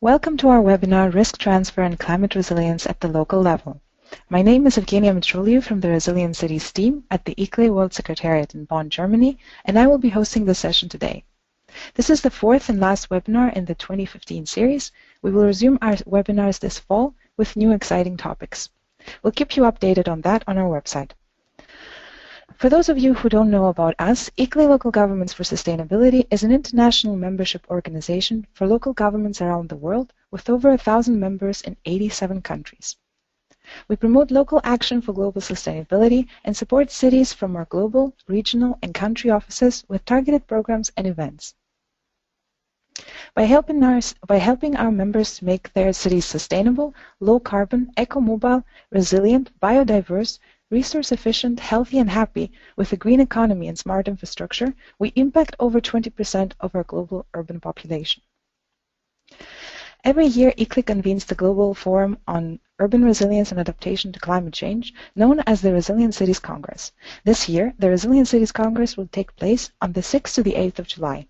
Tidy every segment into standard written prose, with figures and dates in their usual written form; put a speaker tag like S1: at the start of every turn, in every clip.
S1: Welcome to our webinar, Risk Transfer and Climate Resilience at the Local Level. My name is Evgenia Mitroliou from the Resilient Cities team at the ICLEI World Secretariat in Bonn, Germany, and I will be hosting this session today. This is the fourth and last webinar in the 2015 series. We will resume our webinars this fall with new exciting topics. We'll keep you updated on that on our website. For those of you who don't know about us, ICLEI Local Governments for Sustainability is an international membership organization for local governments around the world with over 1,000 members in 87 countries. We promote local action for global sustainability and support cities from our global, regional, and country offices with targeted programs and events. By helping our members to make their cities sustainable, low-carbon, eco-mobile, resilient, biodiverse, resource-efficient, healthy, and happy with a green economy and smart infrastructure, we impact over 20% of our global urban population. Every year, ICLEI convenes the Global Forum on Urban Resilience and Adaptation to Climate Change, known as the Resilient Cities Congress. This year, the Resilient Cities Congress will take place on the 6th to the 8th of July.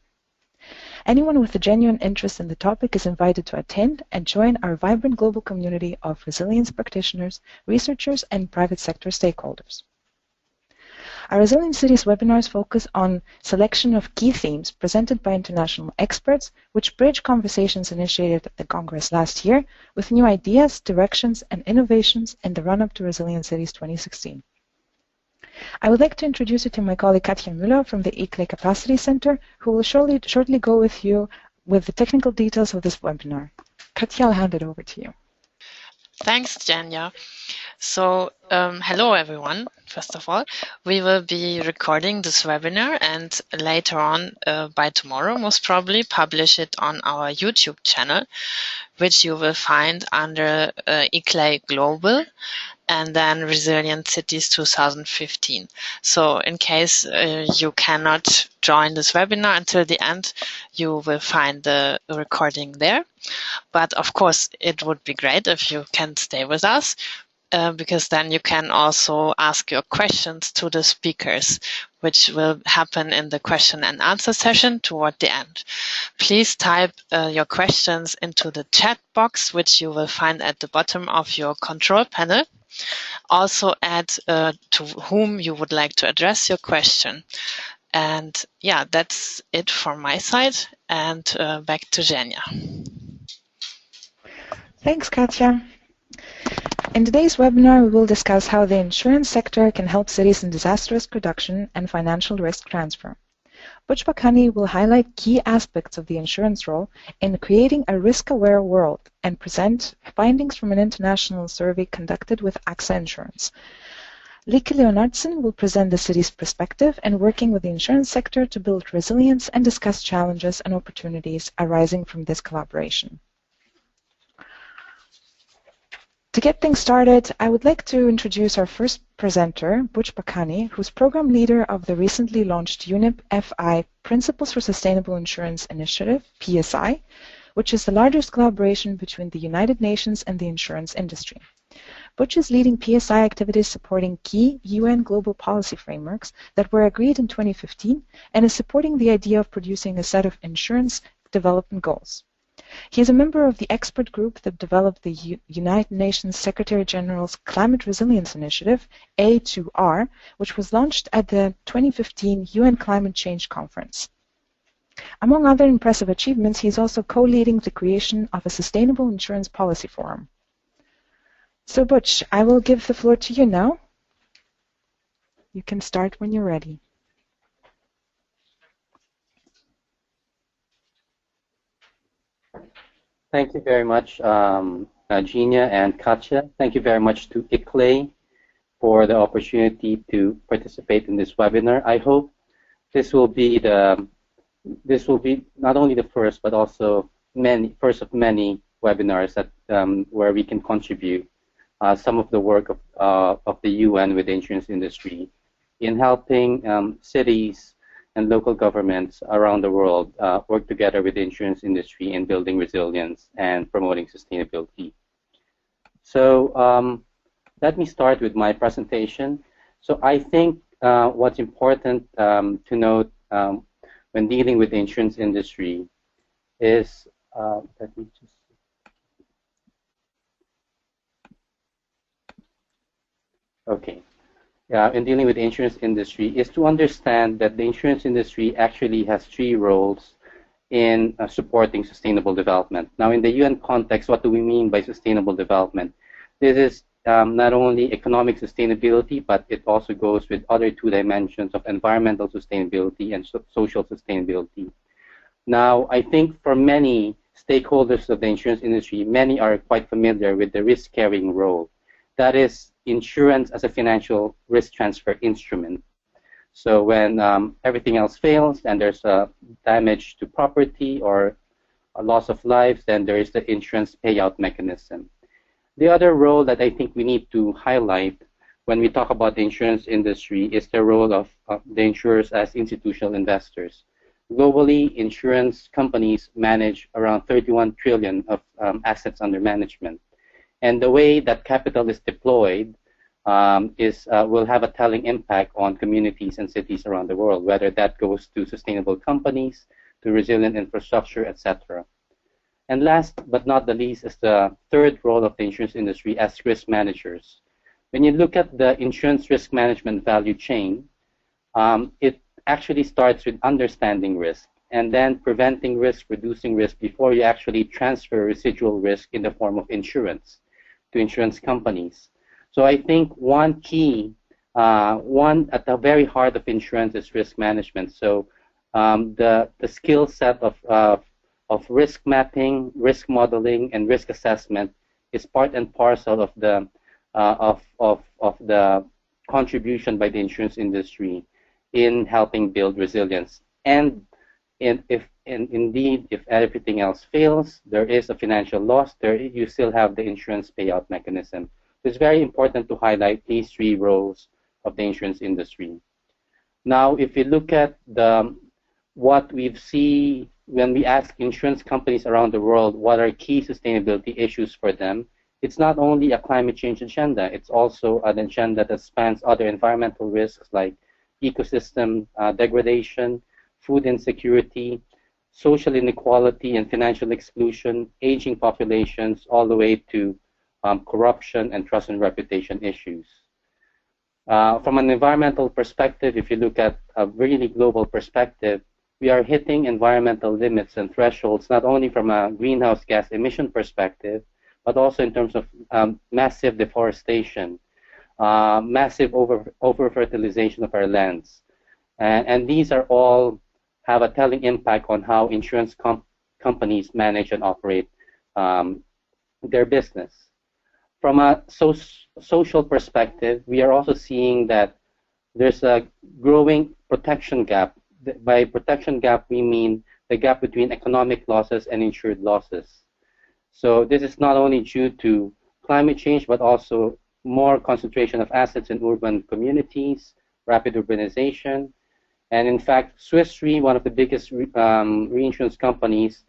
S1: Anyone with a genuine interest in the topic is invited to attend and join our vibrant global community of resilience practitioners, researchers, and private sector stakeholders. Our Resilient Cities webinars focus on selection of key themes presented by international experts, which bridge conversations initiated at the Congress last year with new ideas, directions, and innovations in the run-up to Resilient Cities 2016. I would like to introduce you to my colleague Katja Müller from the ICLEI Capacity Center, who will shortly go with you with the technical details of this webinar. Katja, I'll hand it over to you.
S2: Thanks, Evgenia. So, hello everyone. First of all, we will be recording this webinar and later on, by tomorrow, most probably publish it on our YouTube channel, which you will find under ICLEI Global and then Resilient Cities 2015. So in case you cannot join this webinar until the end, you will find the recording there. But of course, it would be great if you can stay with us, because then you can also ask your questions to the speakers, which will happen in the question and answer session toward the end. Please type your questions into the chat box, which you will find at the bottom of your control panel. Also add to whom you would like to address your question. And yeah, that's it from my side. And back to Evgenia.
S1: Thanks, Katja. In today's webinar, we will discuss how the insurance sector can help cities in disaster risk reduction and financial risk transfer. Butch Bacani will highlight key aspects of the insurance role in creating a risk-aware world and present findings from an international survey conducted with AXA Insurance. Lykke Leonardsen will present the city's perspective and working with the insurance sector to build resilience and discuss challenges and opportunities arising from this collaboration. To get things started, I would like to introduce our first presenter, Butch Bacani, who's program leader of the recently launched UNEP FI Principles for Sustainable Insurance Initiative, PSI, which is the largest collaboration between the United Nations and the insurance industry. Butch is leading PSI activities supporting key UN global policy frameworks that were agreed in 2015 and is supporting the idea of producing a set of insurance development goals. He is a member of the expert group that developed the United Nations Secretary General's Climate Resilience Initiative, A2R, which was launched at the 2015 UN Climate Change Conference. Among other impressive achievements, he is also co-leading the creation of a sustainable insurance policy forum. So Butch, I will give the floor to you now. You can start when you're ready.
S3: Thank you very much, Evgenia and Katja. Thank you very much to ICLEI for the opportunity to participate in this webinar. I hope this will be not only the first, but also first of many webinars that where we can contribute some of the work of the UN with the insurance industry in helping cities and local governments around the world work together with the insurance industry in building resilience and promoting sustainability. So let me start with my presentation. So I think what's important to note when dealing with the insurance industry is, let me just Okay. In dealing with the insurance industry is to understand that the insurance industry actually has three roles in supporting sustainable development. Now, in the UN context, what do we mean by sustainable development? This is not only economic sustainability, but it also goes with other two dimensions of environmental sustainability and social sustainability. Now, I think for many stakeholders of the insurance industry, many are quite familiar with the risk-carrying role. That is insurance as a financial risk transfer instrument. So when everything else fails and there's a damage to property or a loss of lives, then there is the insurance payout mechanism. The other role that I think we need to highlight when we talk about the insurance industry is the role of the insurers as institutional investors. Globally, insurance companies manage around 31 trillion of assets under management. And the way that capital is deployed will have a telling impact on communities and cities around the world, whether that goes to sustainable companies, to resilient infrastructure, etc. And last but not the least is the third role of the insurance industry as risk managers. When you look at the insurance risk management value chain, it actually starts with understanding risk and then preventing risk, reducing risk before you actually transfer residual risk in the form of insurance to insurance companies. So I think one key, one at the very heart of insurance is risk management. So the skill set of risk mapping, risk modeling, and risk assessment is part and parcel of the contribution by the insurance industry in helping build resilience. And if everything else fails, there is a financial loss, you still have the insurance payout mechanism. So it's very important to highlight these three roles of the insurance industry. Now, if we look at what we've seen when we ask insurance companies around the world what are key sustainability issues for them, it's not only a climate change agenda, it's also an agenda that spans other environmental risks like ecosystem degradation, food insecurity, social inequality and financial exclusion, aging populations, all the way to corruption and trust and reputation issues. From an environmental perspective, if you look at a really global perspective, we are hitting environmental limits and thresholds not only from a greenhouse gas emission perspective, but also in terms of massive deforestation, massive over-fertilization of our lands. And these are all have a telling impact on how insurance companies manage and operate their business. From a social perspective, we are also seeing that there's a growing protection gap. By protection gap, we mean the gap between economic losses and insured losses. So this is not only due to climate change, but also more concentration of assets in urban communities, rapid urbanization. And in fact, Swiss Re, one of the biggest reinsurance companies,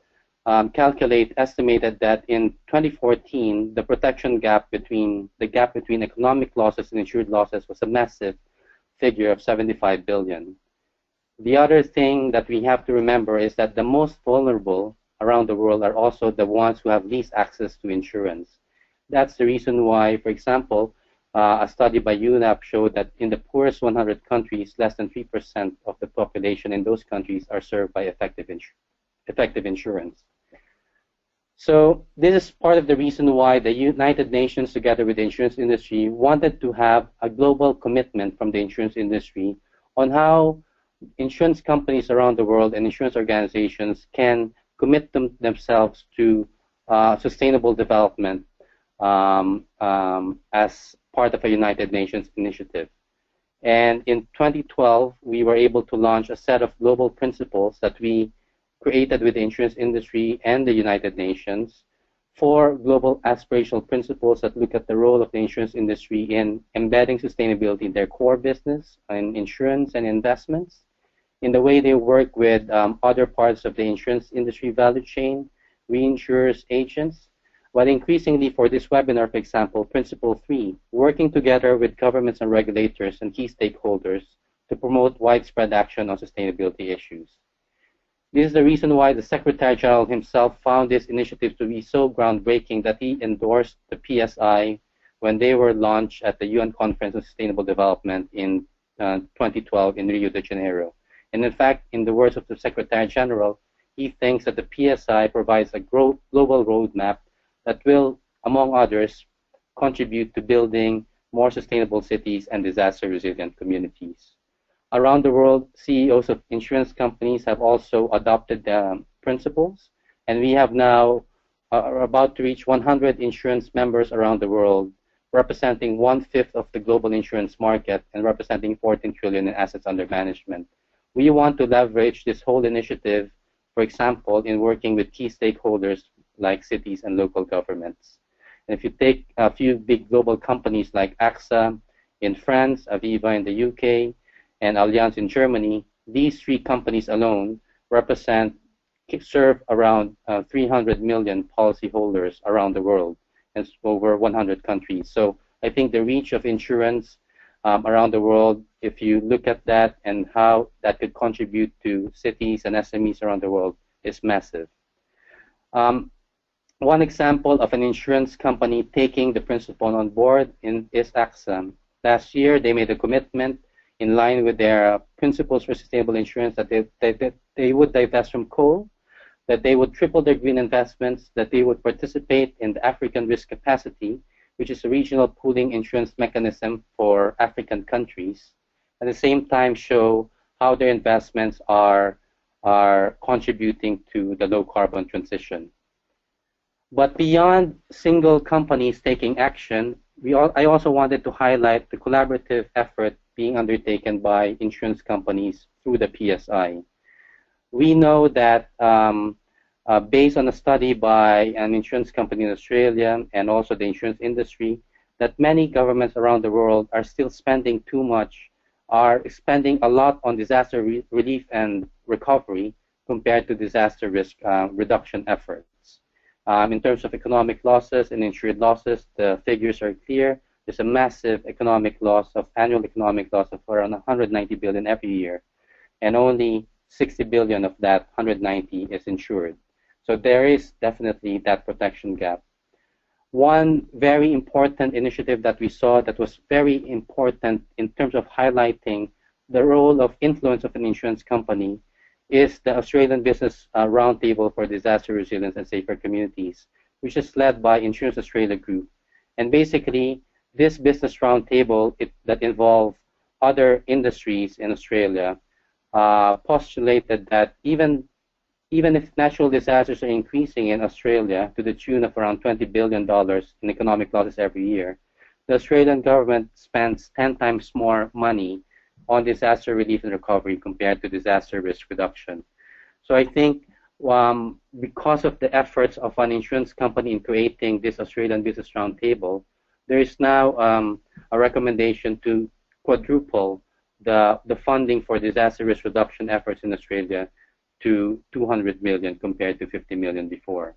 S3: estimated that in 2014, the protection gap between economic losses and insured losses was a massive figure of 75 billion. The other thing that we have to remember is that the most vulnerable around the world are also the ones who have least access to insurance. That's the reason why, for example, a study by UNEP showed that in the poorest 100 countries, less than 3% of the population in those countries are served by effective insurance. So this is part of the reason why the United Nations, together with the insurance industry, wanted to have a global commitment from the insurance industry on how insurance companies around the world and insurance organizations can commit themselves to sustainable development as part of a United Nations initiative. And in 2012, we were able to launch a set of global principles that we created with the insurance industry and the United Nations, 4 global aspirational principles that look at the role of the insurance industry in embedding sustainability in their core business, in insurance and investments, in the way they work with other parts of the insurance industry value chain, reinsurers, agents, but increasingly for this webinar, for example, Principle 3, working together with governments and regulators and key stakeholders to promote widespread action on sustainability issues. This is the reason why the Secretary General himself found this initiative to be so groundbreaking that he endorsed the PSI when they were launched at the UN Conference on Sustainable Development in 2012 in Rio de Janeiro. And in fact, in the words of the Secretary General, he thinks that the PSI provides a global roadmap that will, among others, contribute to building more sustainable cities and disaster-resilient communities. Around the world, CEOs of insurance companies have also adopted the principles, and we have now are about to reach 100 insurance members around the world, representing 1/5 of the global insurance market and representing 14 trillion in assets under management. We want to leverage this whole initiative, for example, in working with key stakeholders like cities and local governments. And if you take a few big global companies like AXA in France, Aviva in the UK, and Allianz in Germany, these three companies alone serve around 300 million policyholders around the world and over 100 countries. So I think the reach of insurance around the world, if you look at that and how that could contribute to cities and SMEs around the world, is massive. One example of an insurance company taking the principle on board is AXA. Last year, they made a commitment in line with their principles for sustainable insurance that they would divest from coal, that they would triple their green investments, that they would participate in the African Risk Capacity, which is a regional pooling insurance mechanism for African countries, at the same time show how their investments are contributing to the low carbon transition. But beyond single companies taking action, I also wanted to highlight the collaborative effort being undertaken by insurance companies through the PSI. We know that based on a study by an insurance company in Australia and also the insurance industry, that many governments around the world are still spending too much, are spending a lot on disaster relief and recovery compared to disaster risk reduction efforts. In terms of economic losses and insured losses, the figures are clear. There's a massive annual economic loss of around 190 billion every year, and only 60 billion of that 190 is insured. So there is definitely that protection gap. One very important initiative that we saw that was very important in terms of highlighting the role of influence of an insurance company is the Australian Business Roundtable for Disaster Resilience and Safer Communities, which is led by Insurance Australia Group. And basically, this business roundtable that involved other industries in Australia postulated that even if natural disasters are increasing in Australia to the tune of around $20 billion in economic losses every year, the Australian government spends 10 times more money on disaster relief and recovery compared to disaster risk reduction. So I think because of the efforts of an insurance company in creating this Australian Business Roundtable, there is now a recommendation to quadruple the funding for disaster risk reduction efforts in Australia to 200 million compared to 50 million before.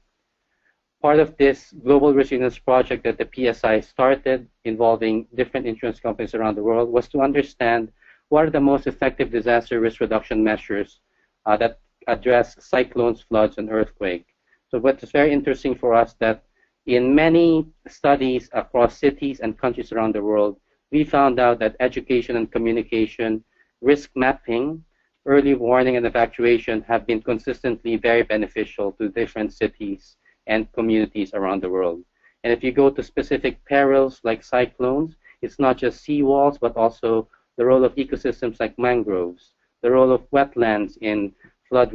S3: Part of this global resilience project that the PSI started involving different insurance companies around the world was to understand what are the most effective disaster risk reduction measures that address cyclones, floods, and earthquakes. So what is very interesting for us that in many studies across cities and countries around the world, we found out that education and communication, risk mapping, early warning, and evacuation have been consistently very beneficial to different cities and communities around the world. And if you go to specific perils like cyclones, it's not just seawalls, but also the role of ecosystems like mangroves, the role of wetlands in flood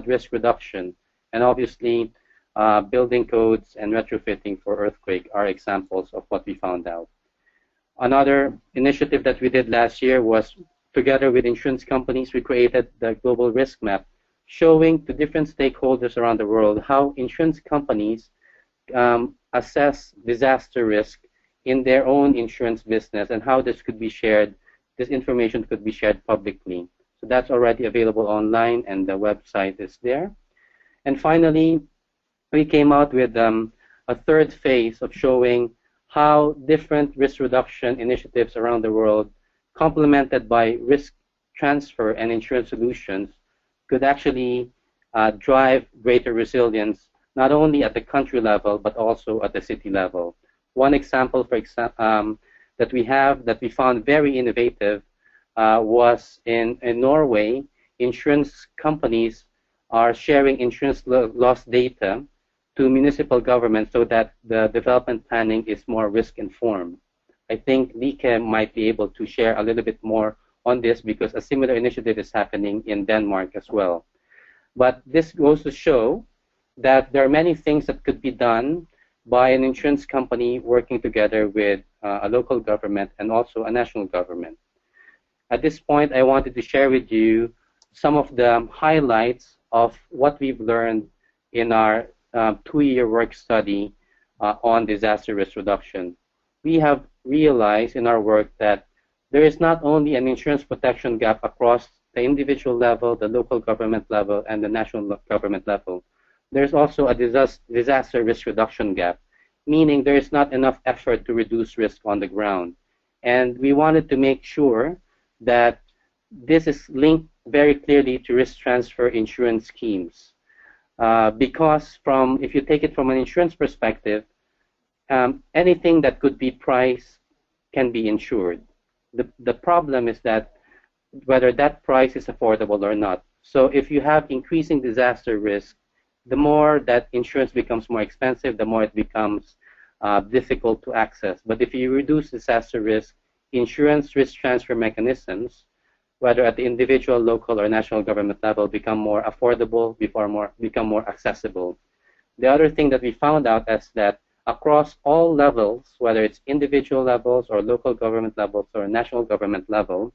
S3: risk reduction, and obviously building codes and retrofitting for earthquake are examples of what we found out. Another initiative that we did last year was, together with insurance companies, we created the global risk map, showing to different stakeholders around the world how insurance companies assess disaster risk in their own insurance business and how this could be shared. This information could be shared publicly. So that's already available online, and the website is there. And finally, we came out with a third phase of showing how different risk reduction initiatives around the world, complemented by risk transfer and insurance solutions, could actually drive greater resilience, not only at the country level, but also at the city level. One example, that we found very innovative was in Norway. Insurance companies are sharing insurance loss data to municipal governments so that the development planning is more risk-informed. I think Lykke might be able to share a little bit more on this because a similar initiative is happening in Denmark as well. But this goes to show that there are many things that could be done by an insurance company working together with a local government and also a national government. At this point, I wanted to share with you some of the highlights of what we've learned in our 2-year work study on disaster risk reduction. We have realized in our work that there is not only an insurance protection gap across the individual level, the local government level, and the national government level. There's also a disaster risk reduction gap, meaning there is not enough effort to reduce risk on the ground. And we wanted to make sure that this is linked very clearly to risk transfer insurance schemes. Because if you take it from an insurance perspective, anything that could be priced can be insured. The problem is that whether that price is affordable or not. So if you have increasing disaster risk, the more that insurance becomes more expensive, the more it becomes difficult to access. But if you reduce disaster risk, insurance risk transfer mechanisms, whether at the individual, local, or national government level, become more affordable, become more accessible. The other thing that we found out is that across all levels, whether it's individual levels or local government levels or national government level,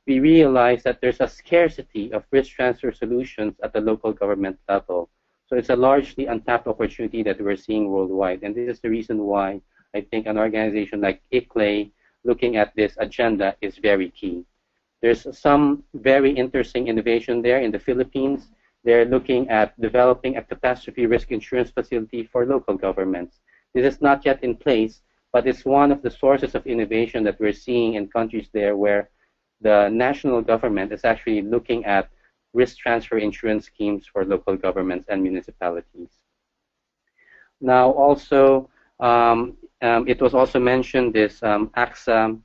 S3: we realize that there's a scarcity of risk transfer solutions at the local government level. So it's a largely untapped opportunity that we're seeing worldwide. And this is the reason why I think an organization like ICLEI looking at this agenda is very key. There's some very interesting innovation there in the Philippines. They're looking at developing a catastrophe risk insurance facility for local governments. This is not yet in place, but it's one of the sources of innovation that we're seeing in countries there where the national government is actually looking at risk transfer insurance schemes for local governments and municipalities. Now, also, it was also mentioned this AXA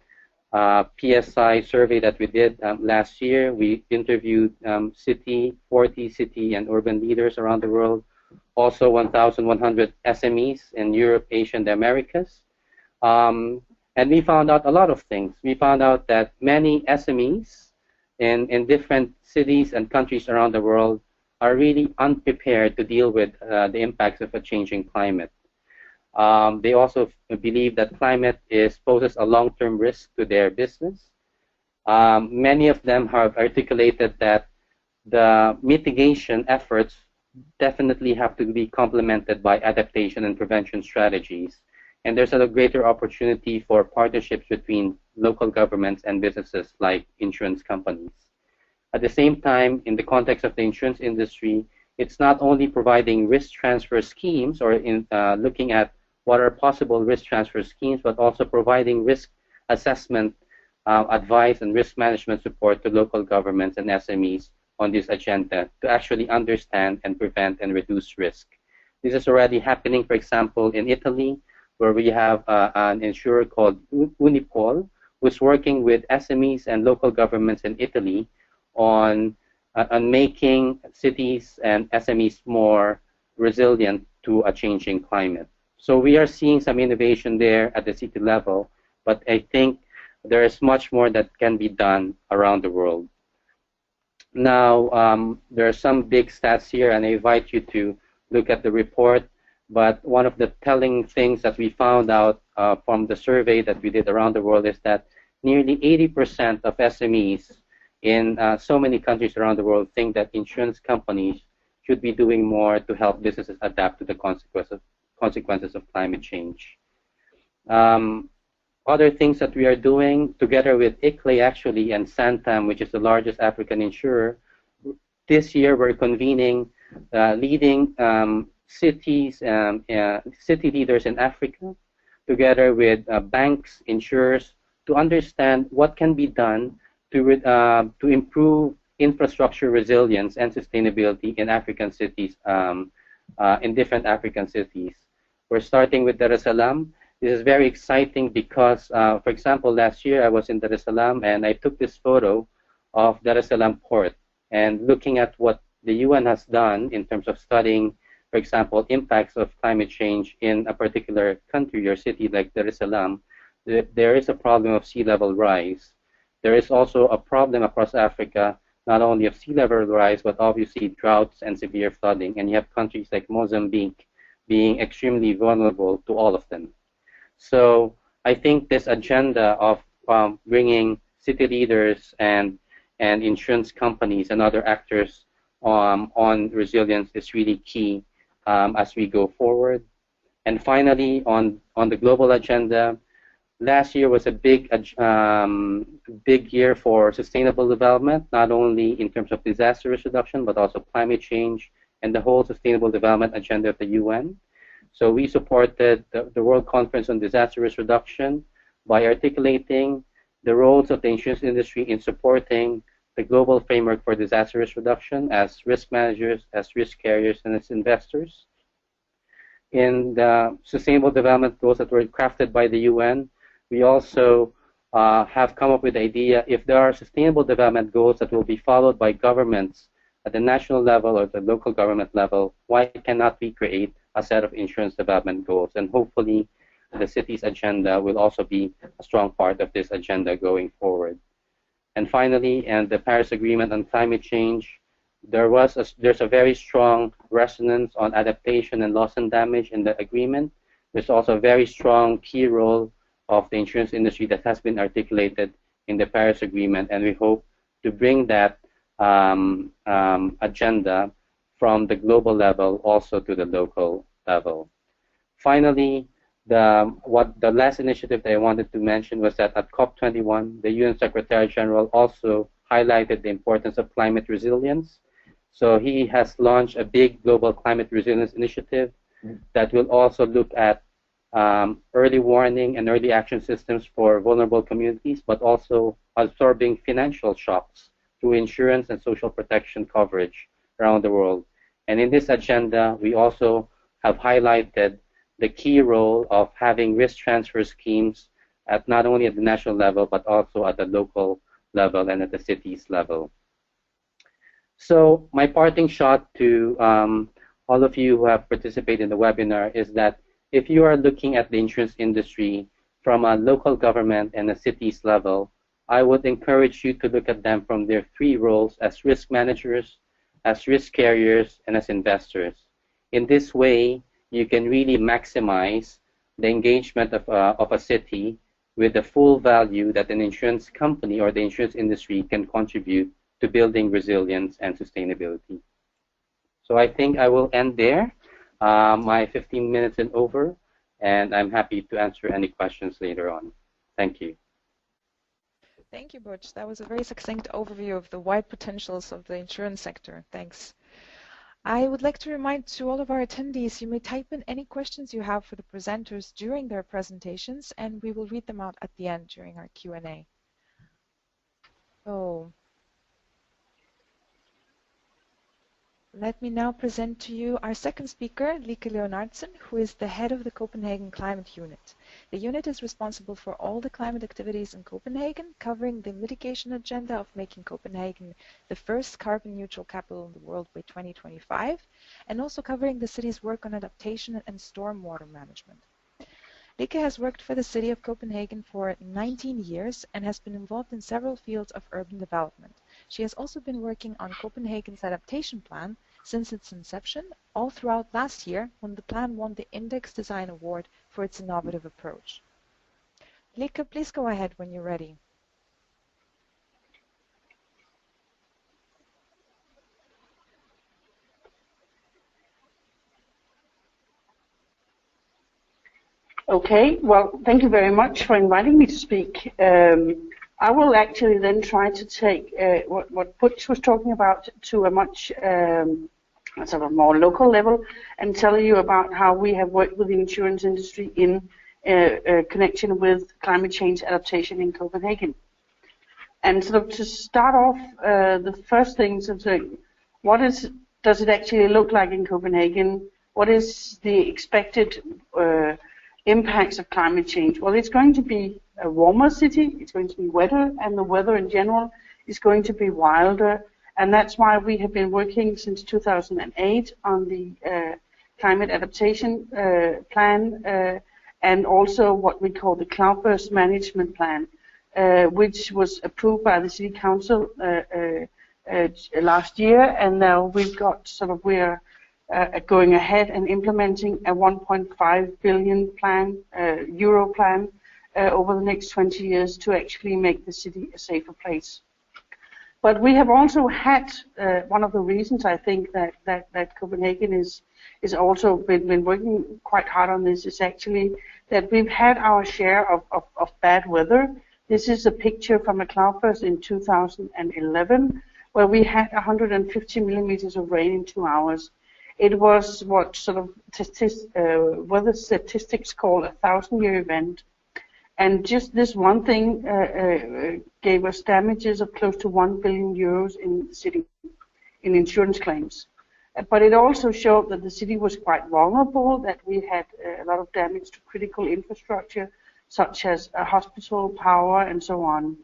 S3: PSI survey that we did last year. We interviewed 40 city and urban leaders around the world, also 1,100 SMEs in Europe, Asia, and the Americas. And we found out a lot of things. We found out that many SMEs in different cities and countries around the world are really unprepared to deal with the impacts of a changing climate. They also believe that climate poses a long-term risk to their business. Many of them have articulated that the mitigation efforts definitely have to be complemented by adaptation and prevention strategies. And there's a greater opportunity for partnerships between local governments and businesses like insurance companies. At the same time, in the context of the insurance industry, it's not only providing risk transfer schemes or looking at what are possible risk transfer schemes, but also providing risk assessment advice and risk management support to local governments and SMEs on this agenda to actually understand and prevent and reduce risk. This is already happening, for example, in Italy, where we have an insurer called UNEP, who's working with SMEs and local governments in Italy on making cities and SMEs more resilient to a changing climate. So we are seeing some innovation there at the city level, but I think there is much more that can be done around the world. Now, there are some big stats here, and I invite you to look at the report. But one of the telling things that we found out from the survey that we did around the world is that nearly 80% of SMEs in so many countries around the world think that insurance companies should be doing more to help businesses adapt to the consequences of climate change. Other things that we are doing together with ICLEI actually and Santam, which is the largest African insurer, this year we're convening leading cities and city leaders in Africa together with banks, insurers, to understand what can be done to improve infrastructure resilience and sustainability in African cities, in different African cities. We're starting with Dar es Salaam. This is very exciting because, for example, last year I was in Dar es Salaam and I took this photo of Dar es Salaam port, and looking at what the UN has done in terms of studying, for example, impacts of climate change in a particular country or city like Dar es Salaam, there is a problem of sea level rise. There is also a problem across Africa, not only of sea level rise, but obviously droughts and severe flooding. And you have countries like Mozambique being extremely vulnerable to all of them. So I think this agenda of bringing city leaders and insurance companies and other actors on resilience is really key as we go forward. And finally, on the global agenda, last year was a big year for sustainable development, not only in terms of disaster risk reduction, but also climate change and the whole sustainable development agenda of the UN. So we supported the World Conference on Disaster Risk Reduction by articulating the roles of the insurance industry in supporting the global framework for disaster risk reduction as risk managers, as risk carriers, and as investors. In the sustainable development goals that were crafted by the UN, we also have come up with the idea, if there are sustainable development goals that will be followed by governments at the national level or the local government level, why cannot we create a set of insurance development goals? And hopefully the city's agenda will also be a strong part of this agenda going forward. And finally, and the Paris Agreement on climate change, there's a very strong resonance on adaptation and loss and damage in the agreement. There's also a very strong key role of the insurance industry that has been articulated in the Paris Agreement, and we hope to bring that agenda from the global level also to the local level. Finally, the last initiative that I wanted to mention was that at COP21, the UN Secretary General also highlighted the importance of climate resilience. So he has launched a big global climate resilience initiative that will also look at early warning and early action systems for vulnerable communities, but also absorbing financial shocks through insurance and social protection coverage around the world. And in this agenda, we also have highlighted the key role of having risk transfer schemes at not only at the national level, but also at the local level and at the cities level. So my parting shot to all of you who have participated in the webinar is that if you are looking at the insurance industry from a local government and a cities level, I would encourage you to look at them from their three roles as risk managers, as risk carriers, and as investors. In this way, you can really maximize the engagement of a city with the full value that an insurance company or the insurance industry can contribute to building resilience and sustainability. So I think I will end there. My 15 minutes is over, and I'm happy to answer any questions later on. Thank you.
S1: Thank you, Butch. That was a very succinct overview of the wide potentials of the insurance sector. Thanks. I would like to remind to all of our attendees, you may type in any questions you have for the presenters during their presentations, and we will read them out at the end during our Q&A. So, let me now present to you our second speaker, Lykke Leonardsen, who is the head of the Copenhagen Climate Unit. The unit is responsible for all the climate activities in Copenhagen, covering the mitigation agenda of making Copenhagen the first carbon-neutral capital in the world by 2025, and also covering the city's work on adaptation and stormwater management. Lykke has worked for the city of Copenhagen for 19 years and has been involved in several fields of urban development. She has also been working on Copenhagen's adaptation plan since its inception, all throughout last year when the plan won the Index Design Award for its innovative approach. Lykke, please go ahead when you're ready.
S4: Okay, well, thank you very much for inviting me to speak. I will actually then try to take what Butch was talking about to a much sort of more local level and tell you about how we have worked with the insurance industry in connection with climate change adaptation in Copenhagen. And sort of to start off, the first thing to say, does it actually look like in Copenhagen? What is the expected impacts of climate change? Well, it's going to be a warmer city, it's going to be wetter, and the weather in general is going to be wilder. And that's why we have been working since 2008 on the climate adaptation plan, and also what we call the cloudburst management plan, which was approved by the City Council last year, and now we've got we're going ahead and implementing a 1.5 billion plan, euro plan, over the next 20 years to actually make the city a safer place. But we have also had one of the reasons I think that Copenhagen is also been working quite hard on this is actually that we've had our share of bad weather. This is a picture from a cloudburst in 2011 where we had 150 millimeters of rain in 2 hours. It was what weather statistics call a 1,000-year event. And just this one thing gave us damages of close to 1 billion euros in the city in insurance claims. But it also showed that the city was quite vulnerable, that we had a lot of damage to critical infrastructure, such as a hospital, power, and so on.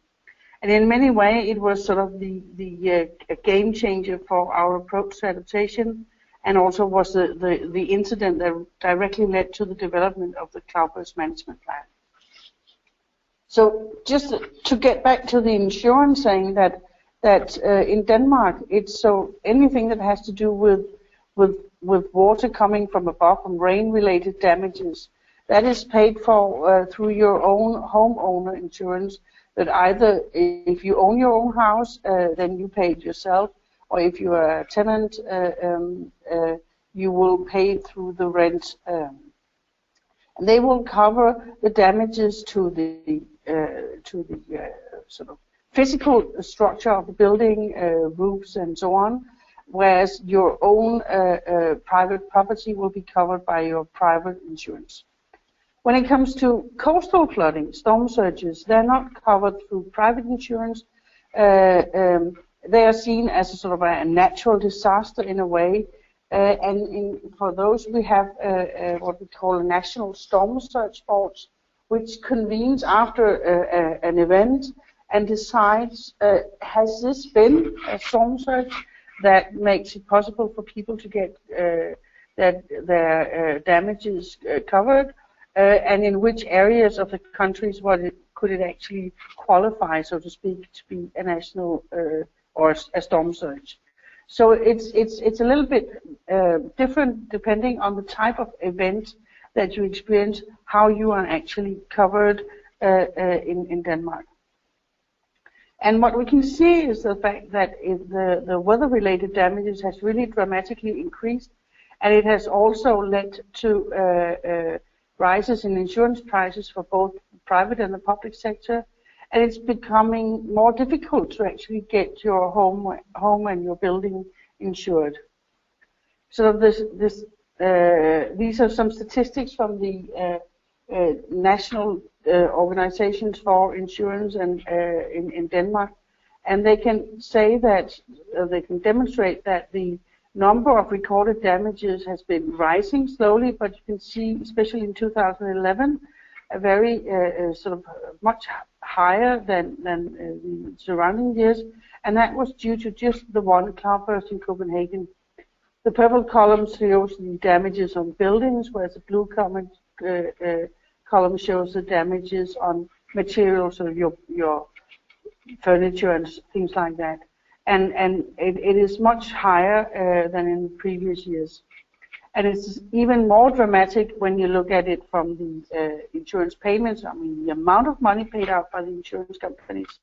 S4: And in many ways, it was the game changer for our approach to adaptation, and also was the incident that directly led to the development of the cloudburst management plan. So just to get back to the insurance, saying that in Denmark, it's so anything that has to do with water coming from above, from rain-related damages, that is paid for through your own homeowner insurance. That either if you own your own house, then you pay it yourself, or if you are a tenant, you will pay it through the rent. And they will cover the damages to the physical structure of the building, roofs, and so on, whereas your own private property will be covered by your private insurance. When it comes to coastal flooding, storm surges, they're not covered through private insurance. They are seen as a natural disaster in a way, and for those we have what we call a national storm surge force, which convenes after an event and decides, has this been a storm surge that makes it possible for people to get their damages covered, and in which areas of the countries could it actually qualify, so to speak, to be a national or a storm surge. So it's a little bit different depending on the type of event that you experience, how you are actually covered in Denmark. And what we can see is the fact that the weather-related damages has really dramatically increased, and it has also led to rises in insurance prices for both the private and the public sector, and it's becoming more difficult to actually get your home and your building insured. So these are some statistics from the national organizations for insurance and in Denmark, and they can say that they can demonstrate that the number of recorded damages has been rising slowly, but you can see, especially in 2011, a very much higher than the surrounding years, and that was due to just the one cloudburst in Copenhagen. The purple column shows the damages on buildings, whereas the blue column shows the damages on materials, so your furniture and things like that. And it is much higher than in previous years. And it's even more dramatic when you look at it from the insurance payments, I mean the amount of money paid out by the insurance companies,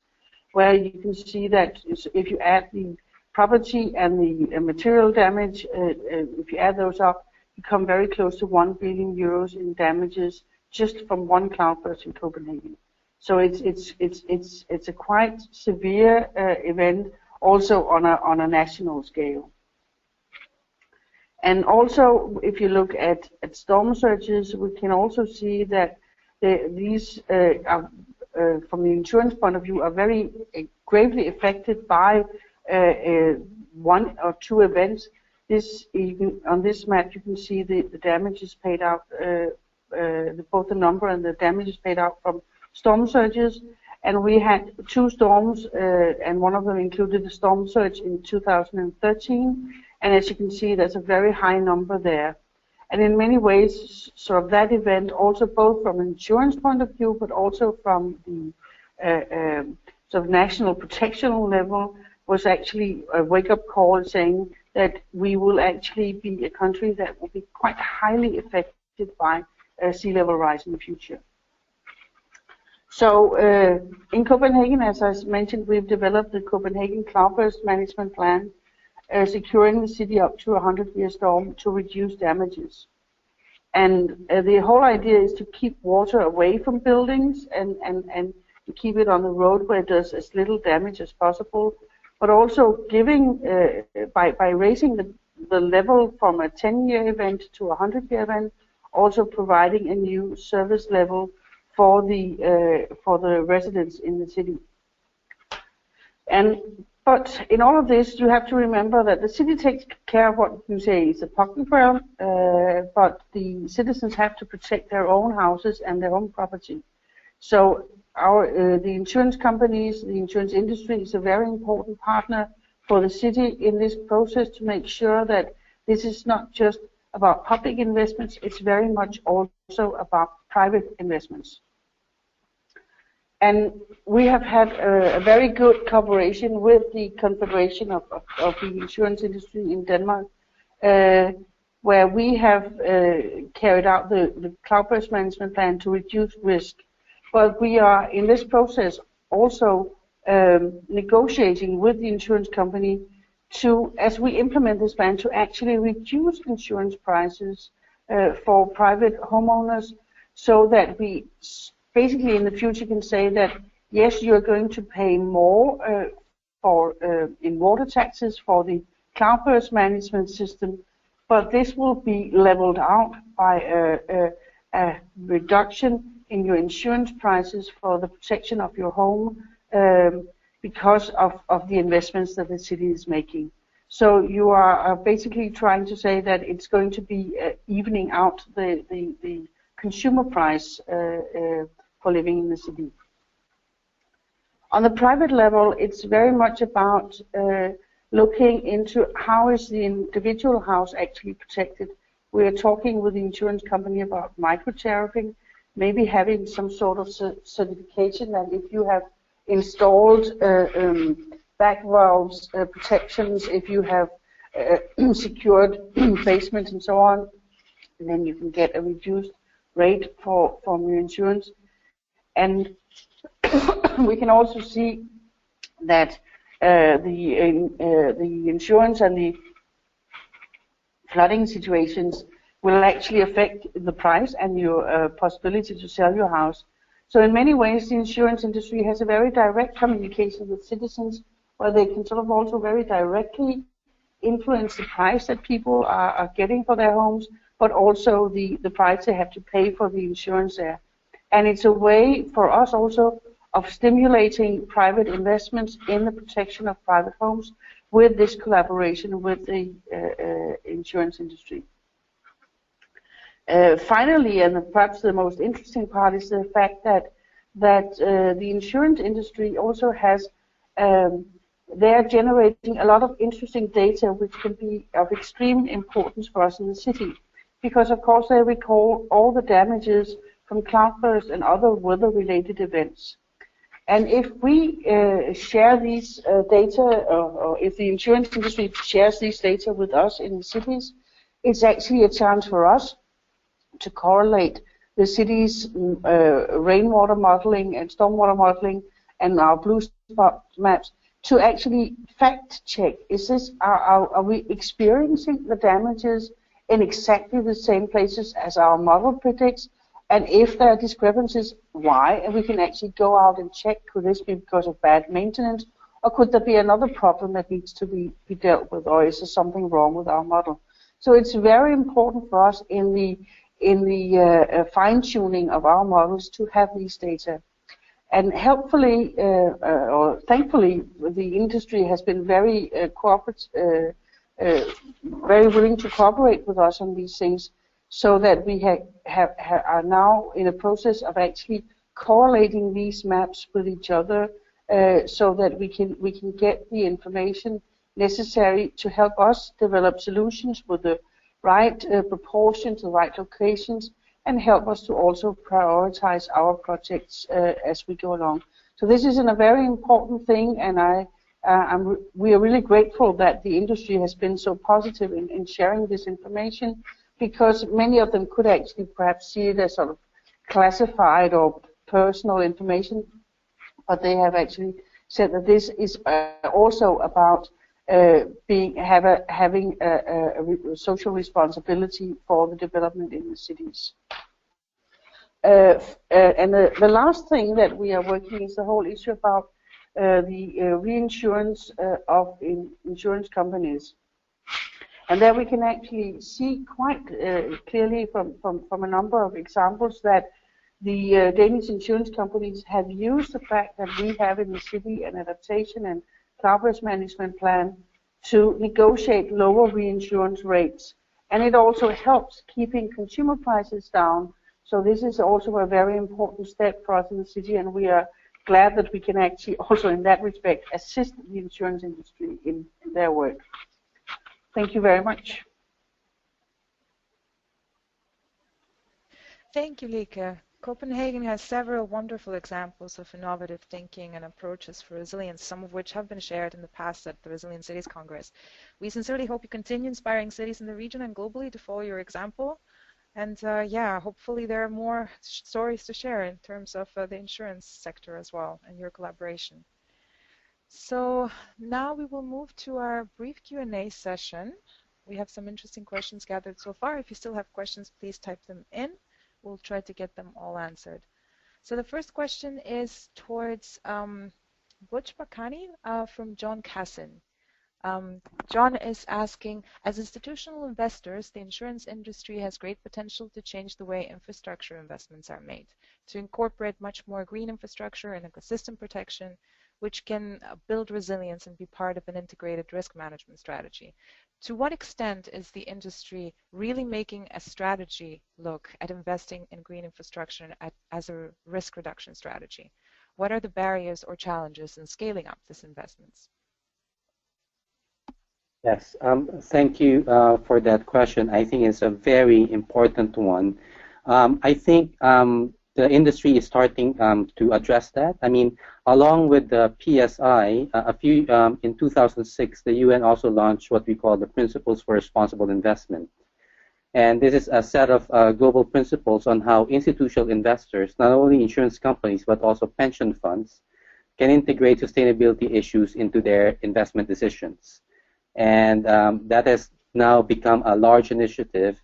S4: where you can see that if you add the property and the material damage, if you add those up, you come very close to 1 billion euros in damages just from one cloudburst in Copenhagen. So it's a quite severe event, also on a national scale. And also, if you look at storm surges, we can also see that these, from the insurance point of view, are very gravely affected by one or two events. On this map, you can see the damages paid out both the number and the damages paid out from storm surges. And we had 2 storms, and one of them included a storm surge in 2013. And as you can see, there's a very high number there. And in many ways, sort of that event, also both from an insurance point of view, but also from the sort of national protection level, was actually a wake-up call saying that we will actually be a country that will be quite highly affected by sea level rise in the future. So in Copenhagen, as I mentioned, we've developed the Copenhagen Cloudburst Management Plan, securing the city up to a 100-year storm to reduce damages. And the whole idea is to keep water away from buildings and keep it on the road where it does as little damage as possible, but also giving, by raising the level from a 10-year event to a 100-year event, also providing a new service level for the residents in the city. But in all of this, you have to remember that the city takes care of what you say is the public realm, but the citizens have to protect their own houses and their own property. So the insurance companies, the insurance industry is a very important partner for the city in this process to make sure that this is not just about public investments, it's very much also about private investments. And we have had a very good cooperation with the Confederation of the Insurance Industry in Denmark, where we have carried out the Cloudburst Management Plan to reduce risk. But we are in this process also negotiating with the insurance company to, as we implement this plan, to actually reduce insurance prices for private homeowners, so that we basically in the future can say that yes, you're going to pay more in water taxes for the cloudburst management system, but this will be leveled out by a reduction in your insurance prices for the protection of your home because of the investments that the city is making. So you are basically trying to say that it's going to be evening out the consumer price for living in the city. On the private level, it's very much about looking into how is the individual house actually protected. We are talking with the insurance company about micro-tariffing, maybe having some sort of certification that if you have installed back valves, protections, if you have secured basements and so on, and then you can get a reduced rate from your insurance. And we can also see that the insurance and the flooding situations will actually affect the price and your possibility to sell your house. So in many ways, the insurance industry has a very direct communication with citizens, where they can sort of also very directly influence the price that people are getting for their homes, but also the price they have to pay for the insurance there. And it's a way for us also of stimulating private investments in the protection of private homes with this collaboration with the insurance industry. Finally, and perhaps the most interesting part, is the fact that the insurance industry also has, they're generating a lot of interesting data which can be of extreme importance for us in the city. Because of course they record all the damages from cloudburst and other weather-related events. And if we share these data, or if the insurance industry shares these data with us in the cities, it's actually a chance for us to correlate the city's rainwater modeling and stormwater modeling and our blue spot maps to actually fact check, are we experiencing the damages in exactly the same places as our model predicts? And if there are discrepancies, why? And we can actually go out and check, could this be because of bad maintenance, or could there be another problem that needs to be dealt with, or is there something wrong with our model? So it's very important for us in the fine-tuning of our models to have these data. And helpfully, or thankfully, the industry has been very very willing to cooperate with us on these things. so that we are now in a process of actually correlating these maps with each other, so that we can get the information necessary to help us develop solutions with the right proportions, the right locations, and help us to also prioritize our projects as we go along. So this is a very important thing, and we are really grateful that the industry has been so positive in sharing this information, because many of them could actually perhaps see it as sort of classified or personal information, but they have actually said that this is also about having a social responsibility for the development in the cities. And the last thing that we are working is the whole issue about the reinsurance of insurance companies. And there we can actually see quite clearly from a number of examples that the Danish insurance companies have used the fact that we have in the city an adaptation and cloud risk management plan to negotiate lower reinsurance rates. And it also helps keeping consumer prices down. So this is also a very important step for us in the city, and we are glad that we can actually also in that respect assist the insurance industry in their work. Thank you very much.
S1: Thank you, Lykke. Copenhagen has several wonderful examples of innovative thinking and approaches for resilience, some of which have been shared in the past at the Resilient Cities Congress. We sincerely hope you continue inspiring cities in the region and globally to follow your example. And yeah, hopefully there are more stories to share in terms of the insurance sector as well and your collaboration. So now we will move to our brief Q&A session. We have some interesting questions gathered so far. If you still have questions, please type them in. We'll try to get them all answered. So the first question is towards Butch Bacani from John Cassin. John is asking, as institutional investors, the insurance industry has great potential to change the way infrastructure investments are made, to incorporate much more green infrastructure and ecosystem protection, which can build resilience and be part of an integrated risk management strategy. To what extent is the industry really making a strategy look at investing in green infrastructure as a risk reduction strategy? What are the barriers or challenges in scaling up these investments?
S3: Yes, thank you for that question. I think it's a very important one. I think the industry is starting to address that. I mean, along with the PSI, in 2006, the UN also launched what we call the Principles for Responsible Investment. And this is a set of global principles on how institutional investors, not only insurance companies, but also pension funds, can integrate sustainability issues into their investment decisions. And that has now become a large initiative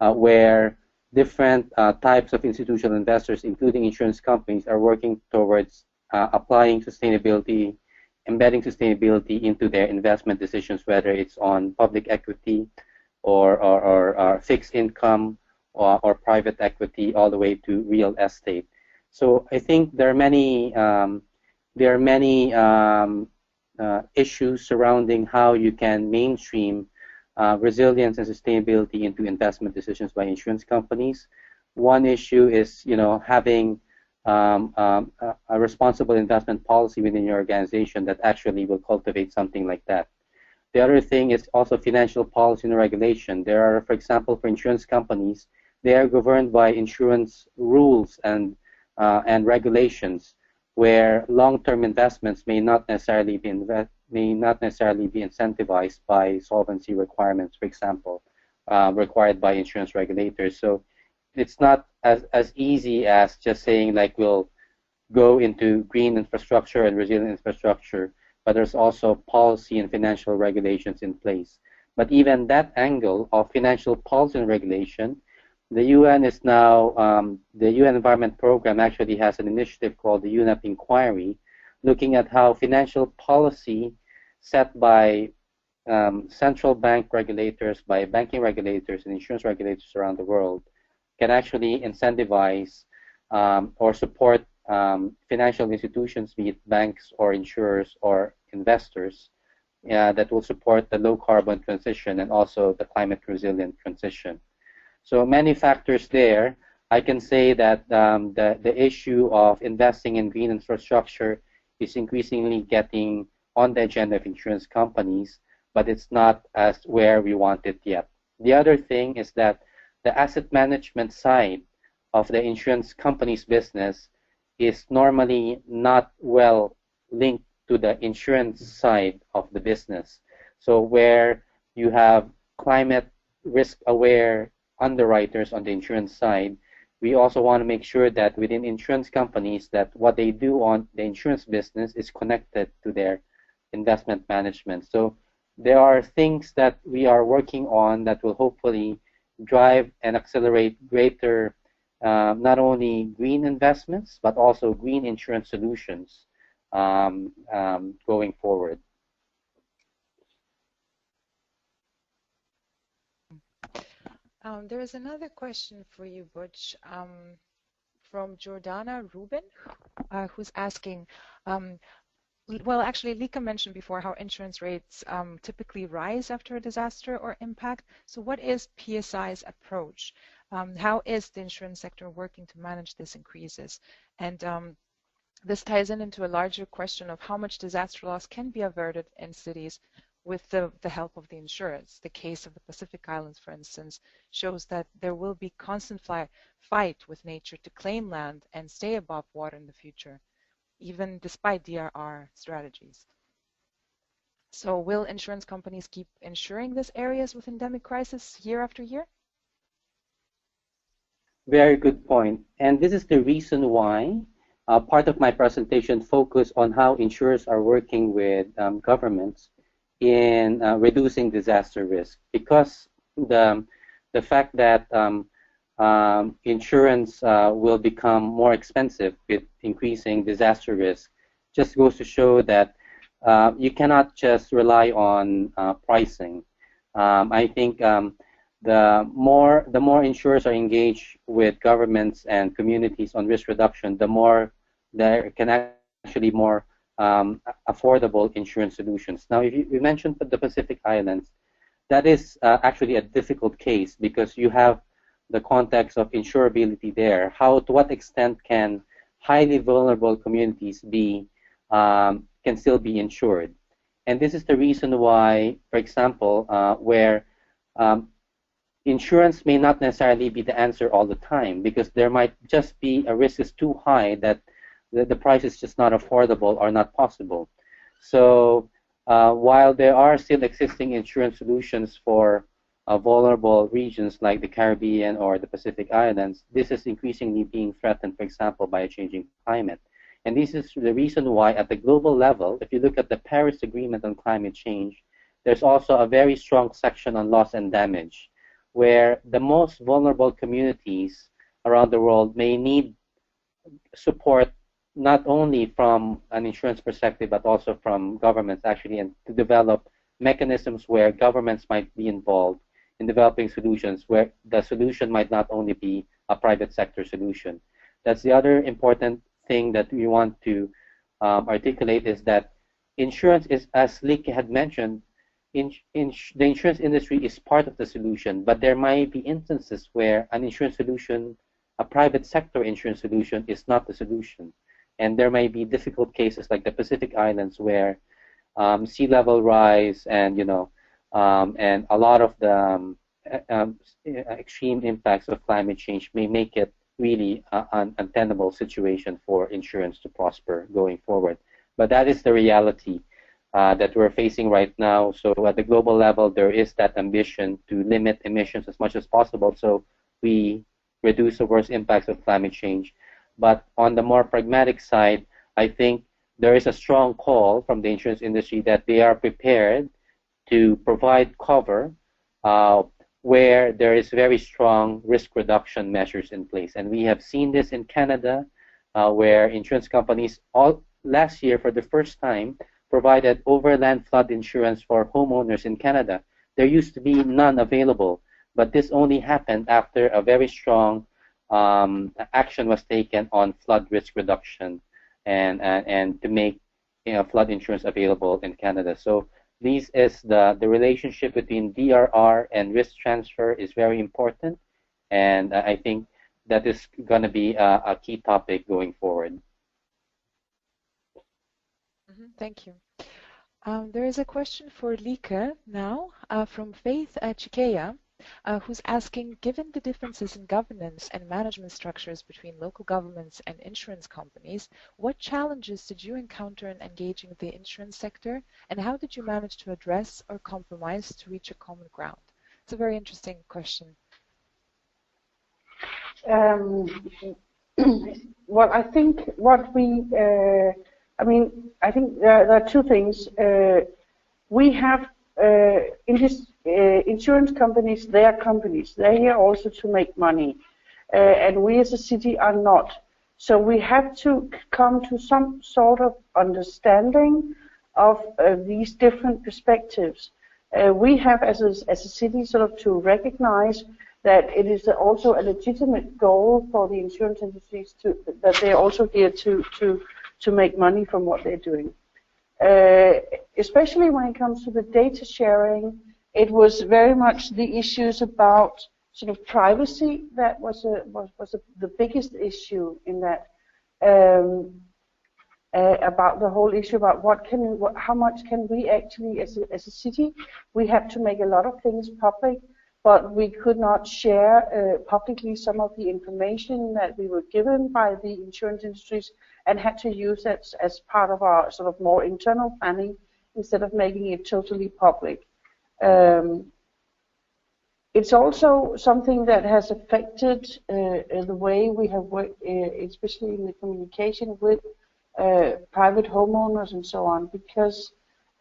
S3: where different types of institutional investors, including insurance companies, are working towards applying sustainability, embedding sustainability into their investment decisions, whether it's on public equity or fixed income or private equity, all the way to real estate. So I think there are many issues surrounding how you can mainstream resilience and sustainability into investment decisions by insurance companies. One issue is, having a responsible investment policy within your organization that actually will cultivate something like that. The other thing is also financial policy and regulation. There are, for example, for insurance companies, they are governed by insurance rules and regulations, where long-term investments may not necessarily be incentivized by solvency requirements, for example, required by insurance regulators. So it's not as easy as just saying like we'll go into green infrastructure and resilient infrastructure, but there's also policy and financial regulations in place. But even that angle of financial policy and regulation, the UN is now, the UN Environment Program actually has an initiative called the UNEP Inquiry, looking at how financial policy set by central bank regulators, by banking regulators and insurance regulators around the world can actually incentivize or support financial institutions, be it banks or insurers or investors, that will support the low carbon transition and also the climate resilient transition. So many factors there. I can say that the issue of investing in green infrastructure is increasingly getting on the agenda of insurance companies, but it's not as where we want it yet. The other thing is that the asset management side of the insurance company's business is normally not well linked to the insurance side of the business. So where you have climate risk aware underwriters on the insurance side, we also want to make sure that within insurance companies that what they do on the insurance business is connected to their investment management. So there are things that we are working on that will hopefully drive and accelerate greater not only green investments but also green insurance solutions going forward.
S1: There is another question for you, Butch, from Jordana Rubin, who's asking, well, actually, Lykke mentioned before how insurance rates typically rise after a disaster or impact. So what is PSI's approach? How is the insurance sector working to manage these increases? And this ties into a larger question of how much disaster loss can be averted in cities with the help of the insurers. The case of the Pacific Islands, for instance, shows that there will be constant fight with nature to claim land and stay above water in the future, even despite DRR strategies. So will insurance companies keep insuring these areas with endemic crisis year after year?
S3: Very good point. And this is the reason why part of my presentation focused on how insurers are working with governments in reducing disaster risk, because the fact that insurance will become more expensive with increasing disaster risk just goes to show that you cannot just rely on pricing. I think the more insurers are engaged with governments and communities on risk reduction, the more there can actually more affordable insurance solutions. Now, if you mentioned the Pacific Islands, that is actually a difficult case because you have the context of insurability there. To what extent can highly vulnerable communities can still be insured? And this is the reason why, for example, where insurance may not necessarily be the answer all the time, because there might just be a risk is too high that the price is just not affordable or not possible. So while there are still existing insurance solutions for vulnerable regions like the Caribbean or the Pacific Islands, this is increasingly being threatened, for example, by a changing climate. And this is the reason why at the global level, if you look at the Paris Agreement on Climate Change, there's also a very strong section on loss and damage, where the most vulnerable communities around the world may need support not only from an insurance perspective, but also from governments actually, and to develop mechanisms where governments might be involved in developing solutions where the solution might not only be a private sector solution. That's the other important thing that we want to articulate, is that insurance is, as Lykke had mentioned, the insurance industry is part of the solution, but there might be instances where an insurance solution, a private sector insurance solution, is not the solution. And there may be difficult cases like the Pacific Islands where sea level rise and and a lot of the extreme impacts of climate change may make it really an untenable situation for insurance to prosper going forward. But that is the reality that we're facing right now. So at the global level, there is that ambition to limit emissions as much as possible so we reduce the worst impacts of climate change. But on the more pragmatic side, I think there is a strong call from the insurance industry that they are prepared to provide cover where there is very strong risk reduction measures in place. And we have seen this in Canada, where insurance companies last year for the first time provided overland flood insurance for homeowners in Canada. There used to be none available, but this only happened after a very strong action was taken on flood risk reduction and to make flood insurance available in Canada. So the relationship between DRR and risk transfer is very important, And I think that is going to be a key topic going forward.
S1: Thank you. There is a question for Lykke now from Faith Chikeya, who's asking, given the differences in governance and management structures between local governments and insurance companies, what challenges did you encounter in engaging the insurance sector, and how did you manage to address or compromise to reach a common ground? It's a very interesting question.
S4: Well, I think what we, I think there are two things. We have insurance companies, they are companies. They're here also to make money. And we as a city are not. So we have to come to some sort of understanding of these different perspectives. We have as a city sort of to recognize that it is also a legitimate goal for the insurance industries that they're also here to make money from what they're doing. Especially when it comes to the data sharing, it was very much the issues about sort of privacy that was the biggest issue in that. About the whole issue about how much can we actually, as a city, we have to make a lot of things public, but we could not share publicly some of the information that we were given by the insurance industries and had to use that as part of our sort of more internal planning instead of making it totally public. It's also something that has affected the way we have worked, especially in the communication with private homeowners and so on, because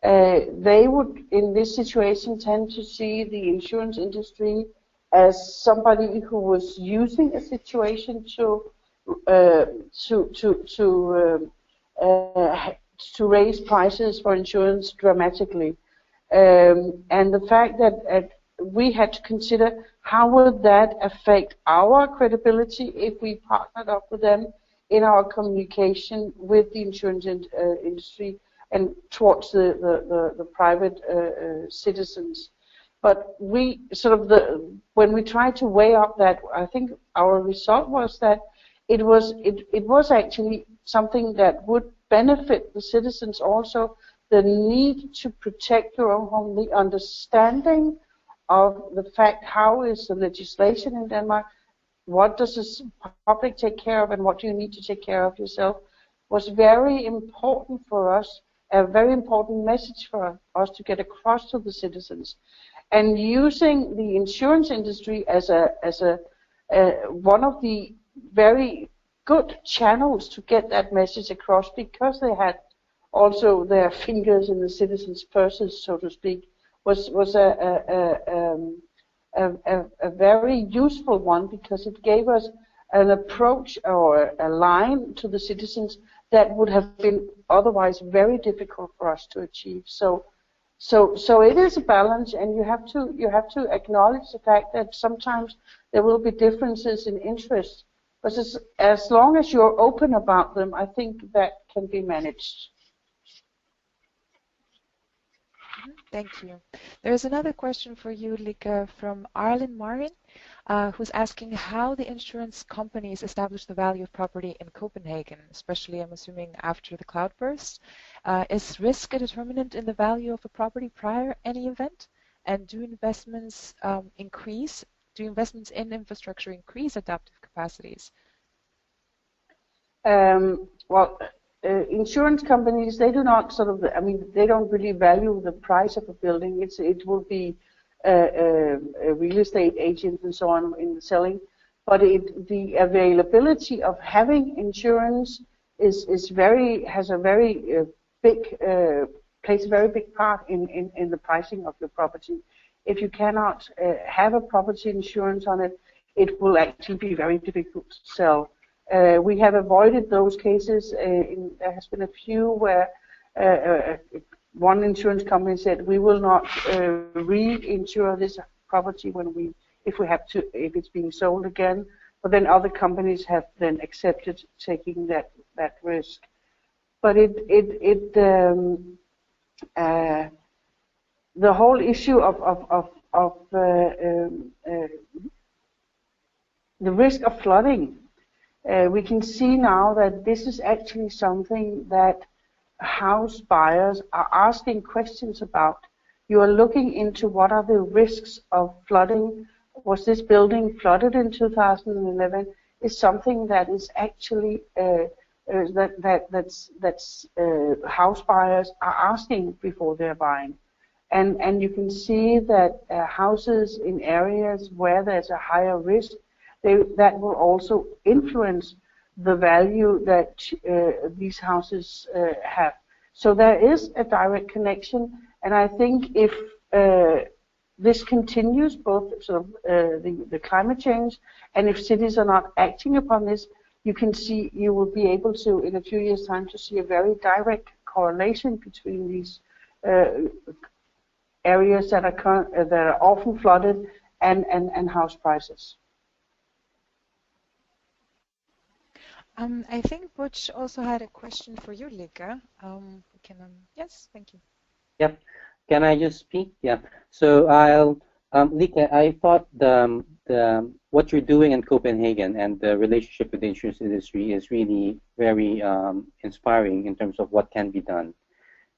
S4: they would, in this situation, tend to see the insurance industry as somebody who was using a situation to raise prices for insurance dramatically, and the fact that we had to consider how would that affect our credibility if we partnered up with them in our communication with the insurance industry and towards the private citizens. But we sort of when we tried to weigh up that, I think our result was that it was actually something that would benefit the citizens also. The need to protect your own home, the understanding of the fact how is the legislation in Denmark, what does the public take care of, and what do you need to take care of yourself, was very important for us, a very important message for us to get across to the citizens. And using the insurance industry as one of the very good channels to get that message across, because they had also their fingers in the citizens' purses, so to speak, was a very useful one, because it gave us an approach or a line to the citizens that would have been otherwise very difficult for us to achieve. So it is a balance, and you have to acknowledge the fact that sometimes there will be differences in interest, but as long as you're open about them, I think that can be managed.
S1: Thank you. There's another question for you, Lykke, from Arlen Marin, who's asking how the insurance companies establish the value of property in Copenhagen, especially, I'm assuming, after the cloudburst. Is risk a determinant in the value of a property prior any event? And do investments increase? Do investments in infrastructure increase adaptive capacities?
S4: Insurance companies, they do not sort of, they don't really value the price of a building. It will be a real estate agent and so on in the selling, but the availability of having insurance plays a very big part in the pricing of your property. If you cannot have a property insurance on it, it will actually be very difficult to sell. We have avoided those cases. There has been a few where one insurance company said, we will not reinsure this property if it's being sold again. But then other companies have then accepted taking that risk. But the whole issue of the risk of flooding. We can see now that this is actually something that house buyers are asking questions about. You are looking into what are the risks of flooding. Was this building flooded in 2011? Is something that is actually that's house buyers are asking before they're buying. And you can see that houses in areas where there's a higher risk, that will also influence the value that these houses have. So there is a direct connection, and I think if this continues, both sort of the climate change, and if cities are not acting upon this, you will be able to, in a few years' time, to see a very direct correlation between these areas that are often flooded and house prices.
S1: I think Butch also had a question for you, Lykke. Yes, thank you.
S3: Yep. Can I just speak? Yeah. So Lykke, I thought what you're doing in Copenhagen and the relationship with the insurance industry is really very inspiring in terms of what can be done.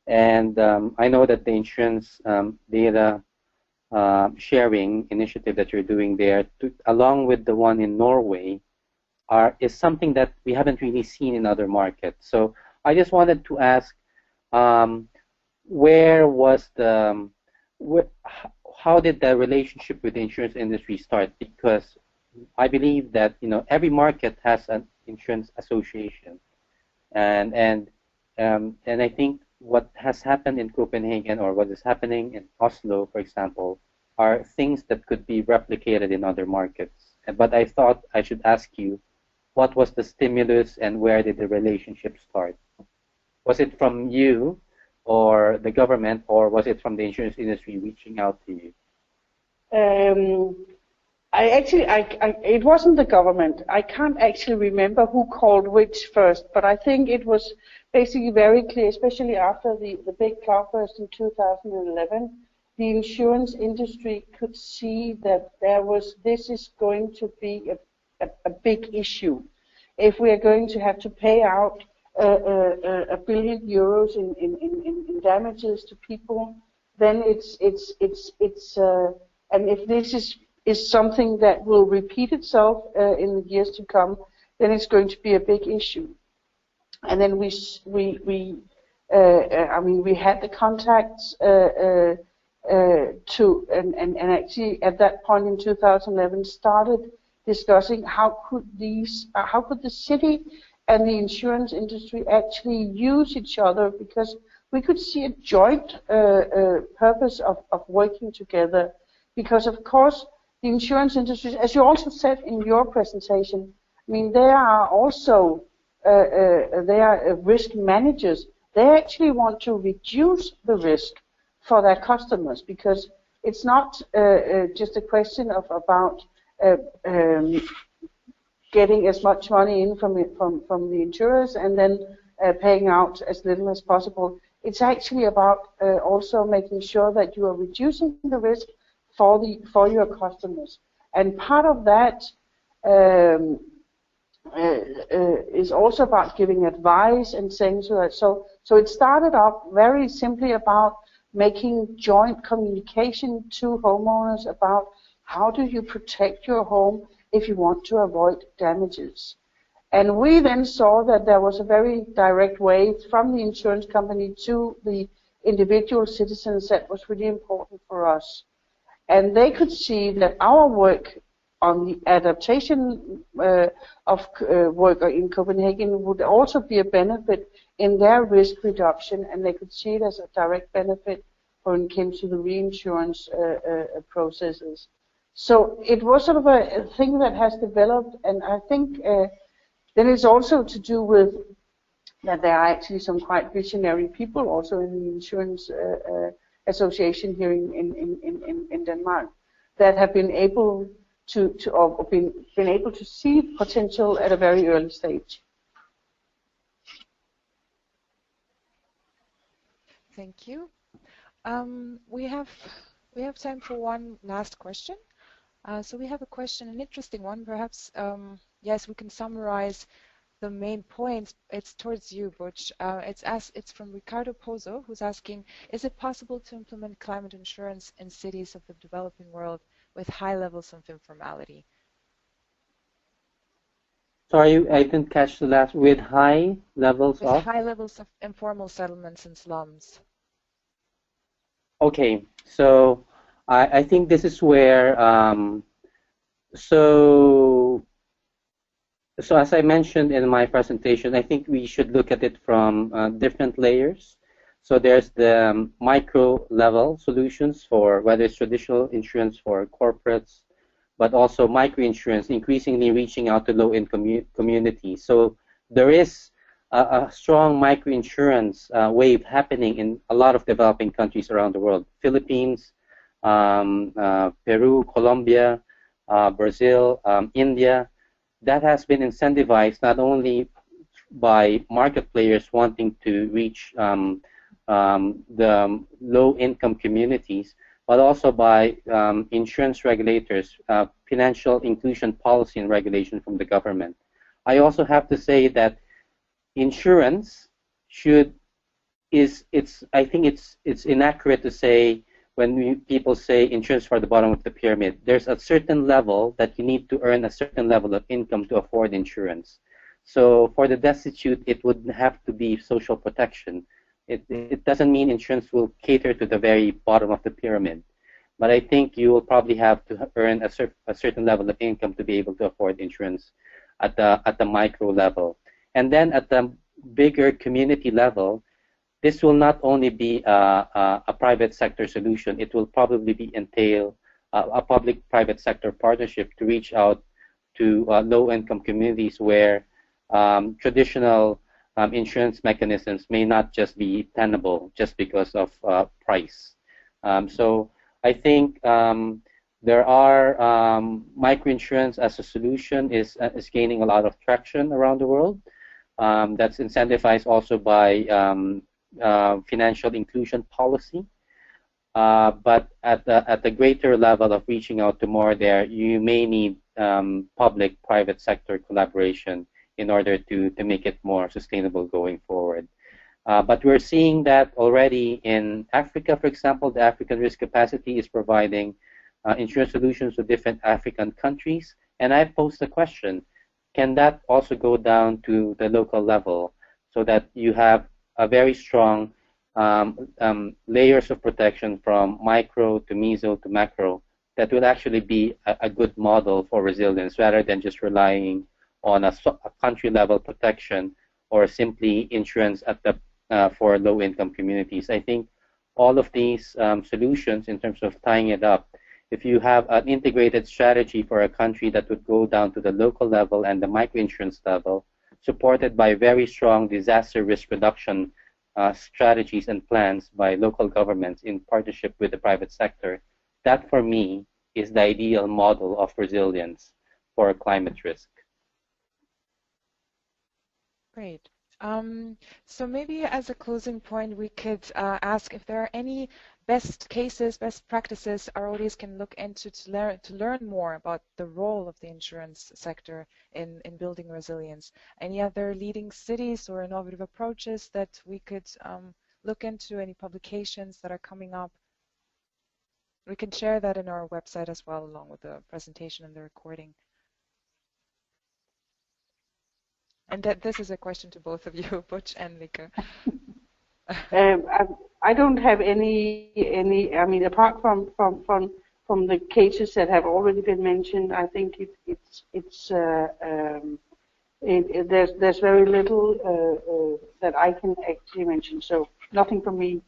S3: And I know that the insurance data sharing initiative that you're doing there, along with the one in Norway, is something that we haven't really seen in other markets. So I just wanted to ask, how did the relationship with the insurance industry start? Because I believe that every market has an insurance association, and I think what has happened in Copenhagen or what is happening in Oslo, for example, are things that could be replicated in other markets. But I thought I should ask you, what was the stimulus and where did the relationship start? Was it from you or the government, or was it from the insurance industry reaching out to you?
S4: It wasn't the government. I can't actually remember who called which first, but I think it was basically very clear, especially after the big cloudburst in 2011. The insurance industry could see that this is going to be a big issue. If we are going to have to pay out €1 billion in damages to people, then and if this is something that will repeat itself in the years to come, then it's going to be a big issue. And then we had the contacts and actually at that point in 2011 started discussing how could the city and the insurance industry actually use each other, because we could see a joint purpose of working together. Because of course the insurance industry, as you also said in your presentation, I mean they are also risk managers. They actually want to reduce the risk for their customers, because it's not just a question about getting as much money in from the insurers and then paying out as little as possible. It's actually about also making sure that you are reducing the risk for your customers. And part of that is also about giving advice and saying so that. So it started off very simply about making joint communication to homeowners about how do you protect your home if you want to avoid damages. And we then saw that there was a very direct way from the insurance company to the individual citizens that was really important for us. And they could see that our work on the adaptation of work in Copenhagen would also be a benefit in their risk reduction, and they could see it as a direct benefit when it came to the reinsurance processes. So it was sort of a thing that has developed, and I think then it's also to do with that there are actually some quite visionary people also in the insurance association here in Denmark that have been able been able to see potential at a very early stage.
S1: Thank you. We have time for one last question. So we have a question, an interesting one, perhaps. Yes, we can summarize the main points. It's towards you, Butch. It's from Ricardo Pozo, who's asking, is it possible to implement climate insurance in cities of the developing world with high levels of informality?
S3: Sorry, I didn't catch the last. With high levels
S1: With
S3: of?
S1: high levels of informal settlements and slums.
S3: Okay, so I think this is where, so as I mentioned in my presentation, I think we should look at it from different layers. So there's the micro level solutions for whether it's traditional insurance for corporates, but also microinsurance, increasingly reaching out to low-income communities. So there is a strong microinsurance wave happening in a lot of developing countries around the world. Philippines, Peru, Colombia, Brazil, India. That has been incentivized not only by market players wanting to reach the low-income communities, but also by insurance regulators, financial inclusion policy and regulation from the government. I also have to say that insurance I think it's inaccurate to say when people say insurance for the bottom of the pyramid. There's a certain level that you need to earn a certain level of income to afford insurance. So for the destitute, it would have to be social protection. It doesn't mean insurance will cater to the very bottom of the pyramid. But I think you will probably have to earn a certain level of income to be able to afford insurance at the micro level. And then at the bigger community level, this will not only be a private sector solution, it will probably entail a public-private sector partnership to reach out to low-income communities where traditional insurance mechanisms may not just be tenable just because of price. So I think there are microinsurance as a solution is gaining a lot of traction around the world. That's incentivized also by financial inclusion policy. But at the greater level of reaching out to more there, you may need public-private sector collaboration in order to make it more sustainable going forward. But we're seeing that already in Africa, for example. The African Risk Capacity is providing insurance solutions to different African countries. And I posed the question, can that also go down to the local level so that you have a very strong layers of protection from micro to meso to macro that will actually be a good model for resilience rather than just relying on a country level protection or simply insurance at the for low-income communities. I think all of these solutions in terms of tying it up, if you have an integrated strategy for a country that would go down to the local level and the microinsurance level, supported by very strong disaster risk reduction strategies and plans by local governments in partnership with the private sector, that for me is the ideal model of resilience for climate risk.
S1: Great. So maybe as a closing point, we could ask if there are any best cases, best practices our audience can look into to learn more about the role of the insurance sector in building resilience. Any other leading cities or innovative approaches that we could look into, any publications that are coming up? We can share that in our website as well, along with the presentation and the recording. And that this is a question to both of you, Butch and Lykke.
S4: I don't have any. I mean, apart from the cases that have already been mentioned, I think there's very little that I can actually mention. So nothing from me.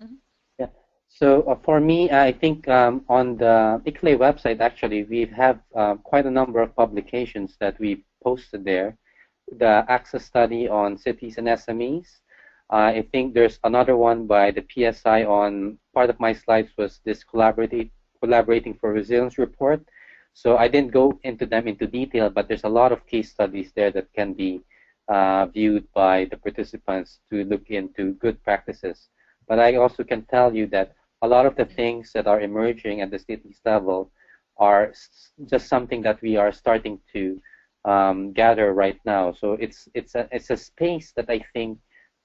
S3: Mm-hmm. Yeah. So for me, I think on the ICLEI website, actually, we have quite a number of publications that we posted there. The Access Study on Cities and SMEs. I think there's another one by the PSI on, part of my slides was this Collaborating for Resilience report. So I didn't go into them into detail, but there's a lot of case studies there that can be viewed by the participants to look into good practices. But I also can tell you that a lot of the things that are emerging at the cities level are just something that we are starting to gather right now. So it's a space that I think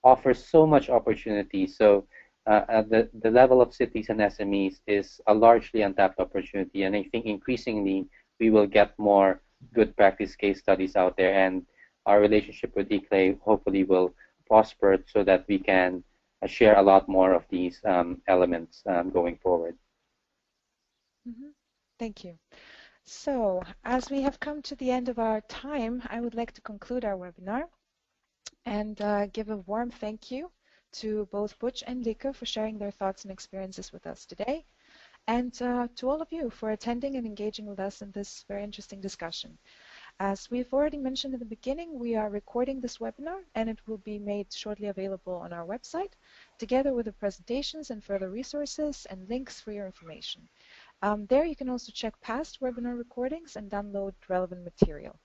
S3: offers so much opportunity. So the level of cities and SMEs is a largely untapped opportunity, and I think increasingly we will get more good practice case studies out there, and our relationship with ICLEI hopefully will prosper so that we can share a lot more of these elements going forward.
S1: Thank you. So, as we have come to the end of our time, I would like to conclude our webinar and give a warm thank you to both Butch and Lykke for sharing their thoughts and experiences with us today, and to all of you for attending and engaging with us in this very interesting discussion. As we've already mentioned in the beginning, we are recording this webinar and it will be made shortly available on our website, together with the presentations and further resources and links for your information. There you can also check past webinar recordings and download relevant material.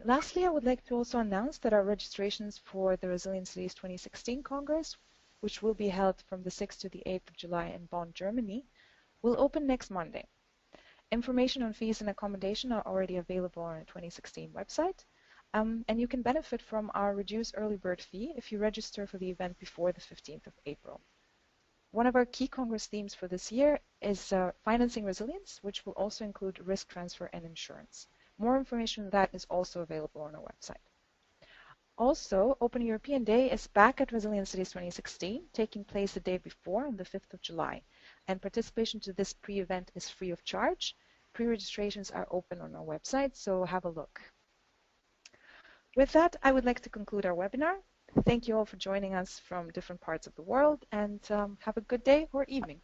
S1: Lastly, I would like to also announce that our registrations for the Resilient Cities 2016 Congress, which will be held from the 6th to the 8th of July in Bonn, Germany, will open next Monday. Information on fees and accommodation are already available on our 2016 website, and you can benefit from our reduced early bird fee if you register for the event before the 15th of April. One of our key Congress themes for this year is financing resilience, which will also include risk transfer and insurance. More information on that is also available on our website. Also, Open European Day is back at Resilient Cities 2016, taking place the day before on the 5th of July. And participation to this pre-event is free of charge. Pre-registrations are open on our website, so have a look. With that, I would like to conclude our webinar. Thank you all for joining us from different parts of the world, and have a good day or evening.